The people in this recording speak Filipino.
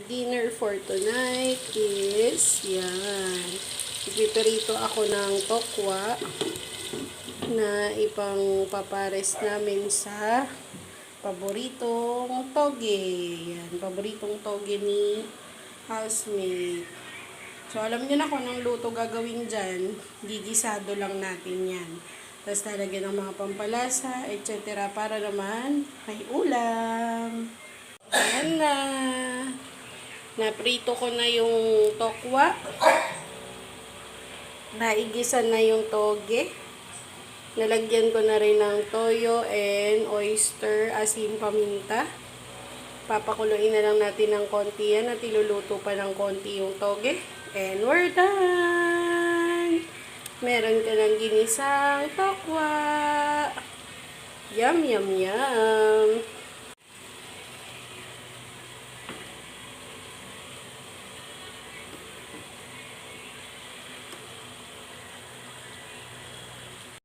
dinner for tonight is, yan. Ipiprito ako ng tokwa na ipang papares namin sa paboritong toge. Yan, paboritong toge ni housemate. So, alam niyo na kung anong luto gagawin dyan. Gigisado lang natin yan. Tapos talagyan ng mga pampalasa, etc. para naman may ulam. Ayan na. Naprito ko na yung tokwa. Naigisan na yung toge. Nalagyan ko na rin ng toyo and oyster, asin, paminta. Papakuluin na lang natin ng konti yan at iluluto pa ng konti yung toge. And we're done! Meron ka ng ginisang tokwa. Yum, yum, yum!